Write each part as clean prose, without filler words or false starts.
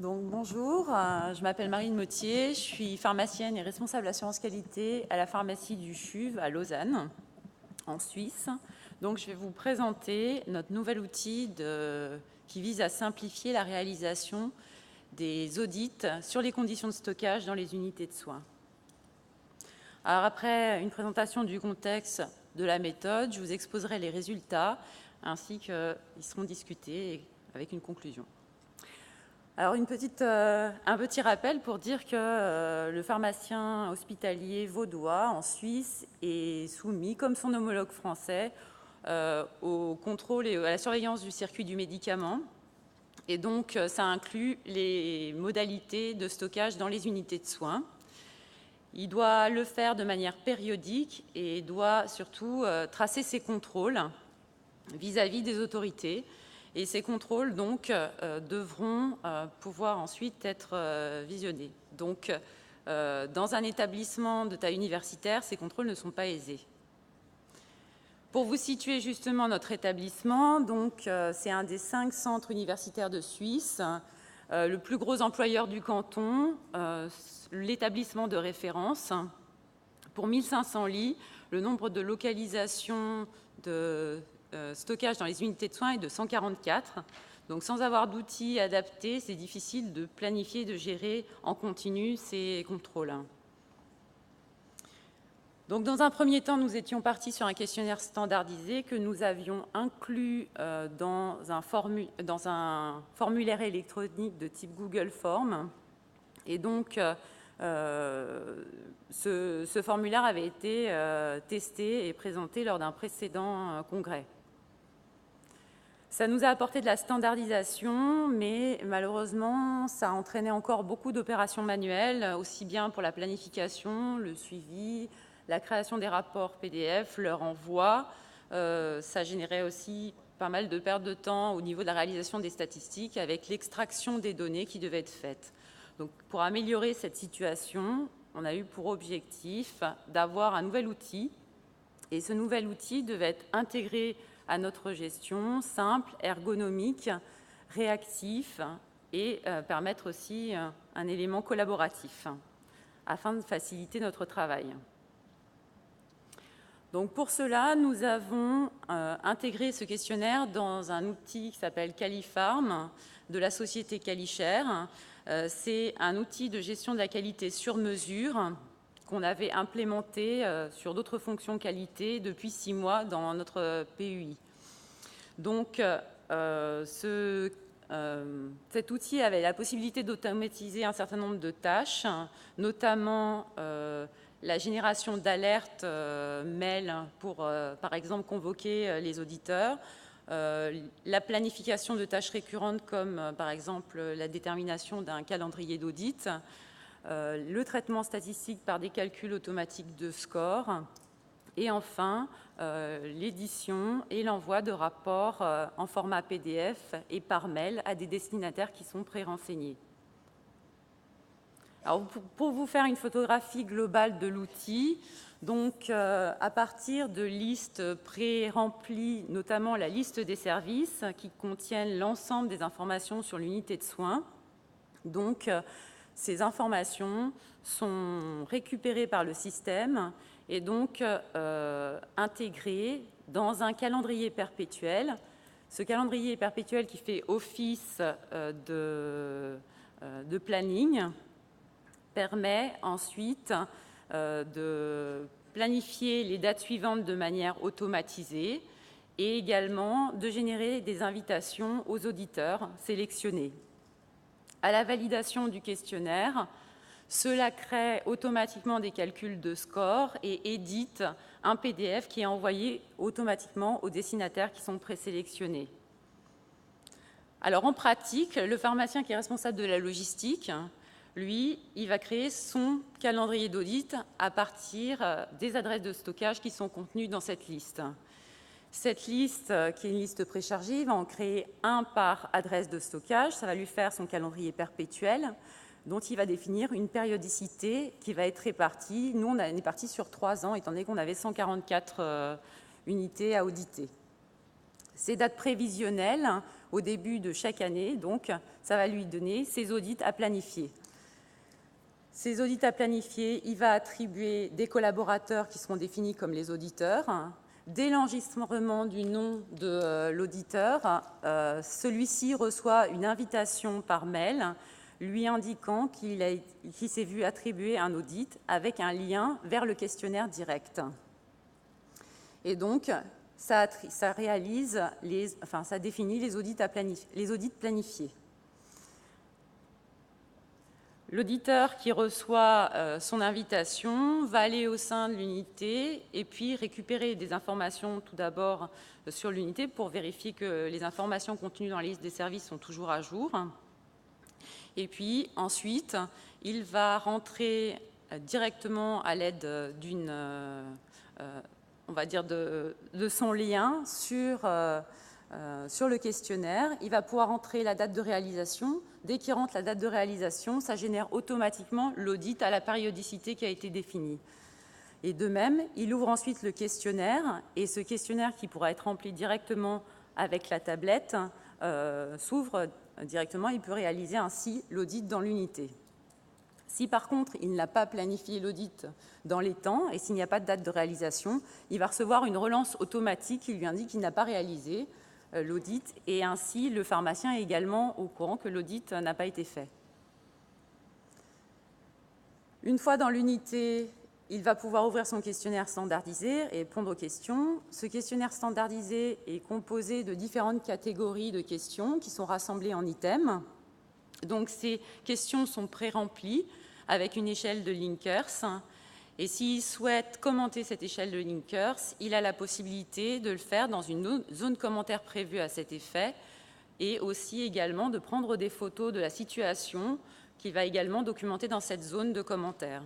Donc, bonjour, je m'appelle Marine Mottier, je suis pharmacienne et responsable assurance qualité à la pharmacie du CHUV à Lausanne, en Suisse. Donc, je vais vous présenter notre nouvel outil qui vise à simplifier la réalisation des audits sur les conditions de stockage dans les unités de soins. Alors, après une présentation du contexte de la méthode, je vous exposerai les résultats ainsi qu'ils seront discutés avec une conclusion. Alors, un petit rappel pour dire que le pharmacien hospitalier vaudois en Suisse est soumis, comme son homologue français, au contrôle et à la surveillance du circuit du médicament. Et donc, ça inclut les modalités de stockage dans les unités de soins. Il doit le faire de manière périodique et doit surtout tracer ses contrôles vis-à-vis des autorités. Et ces contrôles, donc, devront pouvoir ensuite être visionnés. Donc, dans un établissement de taille universitaire, ces contrôles ne sont pas aisés. Pour vous situer justement notre établissement, donc, c'est un des 5 centres universitaires de Suisse, le plus gros employeur du canton, l'établissement de référence. Pour 1500 lits, le nombre de localisations de stockage dans les unités de soins est de 144. Donc, sans avoir d'outils adaptés, c'est difficile de planifier et de gérer en continu ces contrôles. Donc, dans un premier temps, nous étions partis sur un questionnaire standardisé que nous avions inclus dans un formulaire électronique de type Google Form. Et donc, ce formulaire avait été testé et présenté lors d'un précédent congrès. Ça nous a apporté de la standardisation, mais malheureusement, ça entraînait encore beaucoup d'opérations manuelles, aussi bien pour la planification, le suivi, la création des rapports PDF, leur envoi. Ça générait aussi pas mal de pertes de temps au niveau de la réalisation des statistiques avec l'extraction des données qui devaient être faites. Donc, pour améliorer cette situation, on a eu pour objectif d'avoir un nouvel outil. Et ce nouvel outil devait être intégré à notre gestion, simple, ergonomique, réactif et permettre aussi un élément collaboratif afin de faciliter notre travail. Donc pour cela, nous avons intégré ce questionnaire dans un outil qui s'appelle Califarm de la société Calichère. C'est un outil de gestion de la qualité sur mesure qu'on avait implémenté sur d'autres fonctions qualité depuis 6 mois dans notre PUI. Donc, cet outil avait la possibilité d'automatiser un certain nombre de tâches, notamment la génération d'alertes mail pour, par exemple, convoquer les auditeurs, la planification de tâches récurrentes comme, par exemple, la détermination d'un calendrier d'audit, le traitement statistique par des calculs automatiques de score, et enfin, l'édition et l'envoi de rapports en format PDF et par mail à des destinataires qui sont pré-renseignés. Alors, pour vous faire une photographie globale de l'outil, donc à partir de listes pré-remplies, notamment la liste des services qui contiennent l'ensemble des informations sur l'unité de soins, donc ces informations sont récupérées par le système et donc intégrées dans un calendrier perpétuel. Ce calendrier perpétuel qui fait office de planning permet ensuite de planifier les dates suivantes de manière automatisée et également de générer des invitations aux auditeurs sélectionnés. À la validation du questionnaire, cela crée automatiquement des calculs de score et édite un PDF qui est envoyé automatiquement aux destinataires qui sont présélectionnés. Alors en pratique, le pharmacien qui est responsable de la logistique, lui, il va créer son calendrier d'audit à partir des adresses de stockage qui sont contenues dans cette liste. Cette liste, qui est une liste préchargée, il va en créer un par adresse de stockage. Ça va lui faire son calendrier perpétuel, dont il va définir une périodicité qui va être répartie. Nous, on est parti sur 3 ans, étant donné qu'on avait 144 unités à auditer. Ces dates prévisionnelles, au début de chaque année. Donc, ça va lui donner ses audits à planifier. Ces audits à planifier, il va attribuer des collaborateurs qui seront définis comme les auditeurs. Dès l'enregistrement du nom de l'auditeur, celui-ci reçoit une invitation par mail lui indiquant qu'il s'est vu attribuer un audit avec un lien vers le questionnaire direct. Et donc, ça définit les audits planifiés. L'auditeur qui reçoit son invitation va aller au sein de l'unité et puis récupérer des informations tout d'abord sur l'unité pour vérifier que les informations contenues dans la liste des services sont toujours à jour. Et puis ensuite, il va rentrer directement à l'aide d'une, on va dire, de son lien sur le questionnaire. Il va pouvoir entrer la date de réalisation. Dès qu'il rentre la date de réalisation, ça génère automatiquement l'audit à la périodicité qui a été définie. Et de même, il ouvre ensuite le questionnaire, et ce questionnaire qui pourra être rempli directement avec la tablette s'ouvre directement. Il peut réaliser ainsi l'audit dans l'unité. Si par contre, il n'a pas planifié l'audit dans les temps, et s'il n'y a pas de date de réalisation, il va recevoir une relance automatique qui lui indique qu'il n'a pas réalisé l'audit, et ainsi le pharmacien est également au courant que l'audit n'a pas été fait. Une fois dans l'unité, il va pouvoir ouvrir son questionnaire standardisé et répondre aux questions. Ce questionnaire standardisé est composé de différentes catégories de questions qui sont rassemblées en items. Donc ces questions sont pré-remplies avec une échelle de Likert. Et s'il souhaite commenter cette échelle de Likert, il a la possibilité de le faire dans une zone commentaire prévue à cet effet et aussi également de prendre des photos de la situation qu'il va également documenter dans cette zone de commentaire.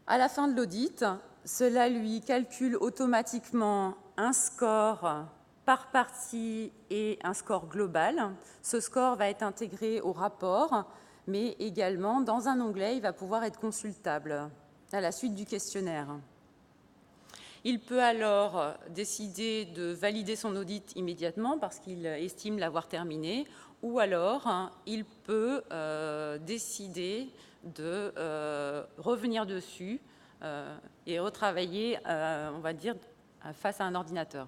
À la fin de l'audit, cela lui calcule automatiquement un score par partie et un score global. Ce score va être intégré au rapport, mais également dans un onglet, il va pouvoir être consultable à la suite du questionnaire. Il peut alors décider de valider son audit immédiatement parce qu'il estime l'avoir terminé, ou alors il peut décider de revenir dessus et retravailler, on va dire, face à un ordinateur.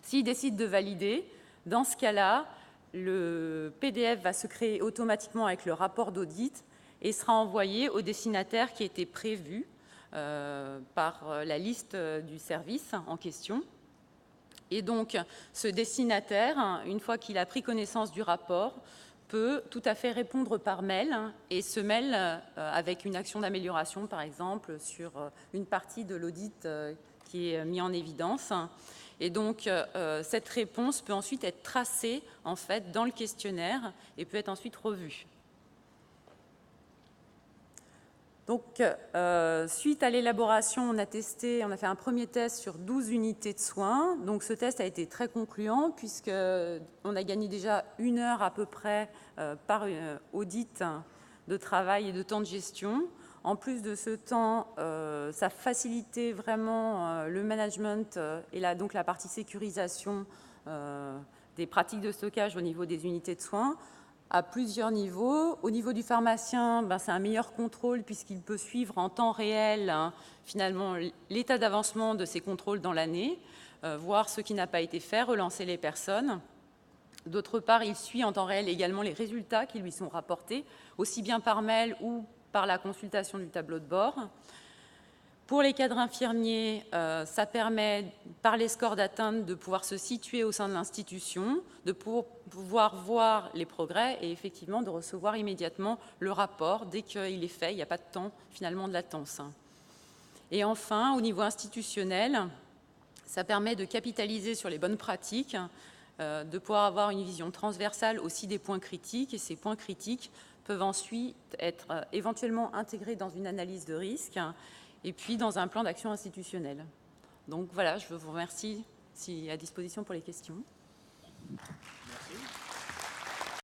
S'il décide de valider, dans ce cas-là, le PDF va se créer automatiquement avec le rapport d'audit et sera envoyé au destinataire qui était prévu par la liste du service en question. Et donc, ce destinataire, une fois qu'il a pris connaissance du rapport, peut tout à fait répondre par mail, et ce mail avec une action d'amélioration, par exemple, sur une partie de l'audit qui est mis en évidence. Et donc, cette réponse peut ensuite être tracée en fait, dans le questionnaire et peut être ensuite revue. Donc, suite à l'élaboration, on a fait un premier test sur 12 unités de soins. Donc, ce test a été très concluant puisqu'on a gagné déjà 1 heure à peu près par audit de travail et de temps de gestion. En plus de ce temps, ça facilitait vraiment le management et donc la partie sécurisation des pratiques de stockage au niveau des unités de soins à plusieurs niveaux. Au niveau du pharmacien, c'est un meilleur contrôle puisqu'il peut suivre en temps réel finalement l'état d'avancement de ces contrôles dans l'année, voir ce qui n'a pas été fait, relancer les personnes. D'autre part, il suit en temps réel également les résultats qui lui sont rapportés, aussi bien par mail ou par la consultation du tableau de bord. Pour les cadres infirmiers, ça permet, par les scores d'atteinte, de pouvoir se situer au sein de l'institution, de pouvoir voir les progrès et effectivement de recevoir immédiatement le rapport dès qu'il est fait. Il n'y a pas de temps, finalement, de latence. Et enfin, au niveau institutionnel, ça permet de capitaliser sur les bonnes pratiques, de pouvoir avoir une vision transversale aussi des points critiques, et ces points critiques peuvent ensuite être éventuellement intégrés dans une analyse de risque et puis dans un plan d'action institutionnel. Donc voilà, je vous remercie, à disposition pour les questions.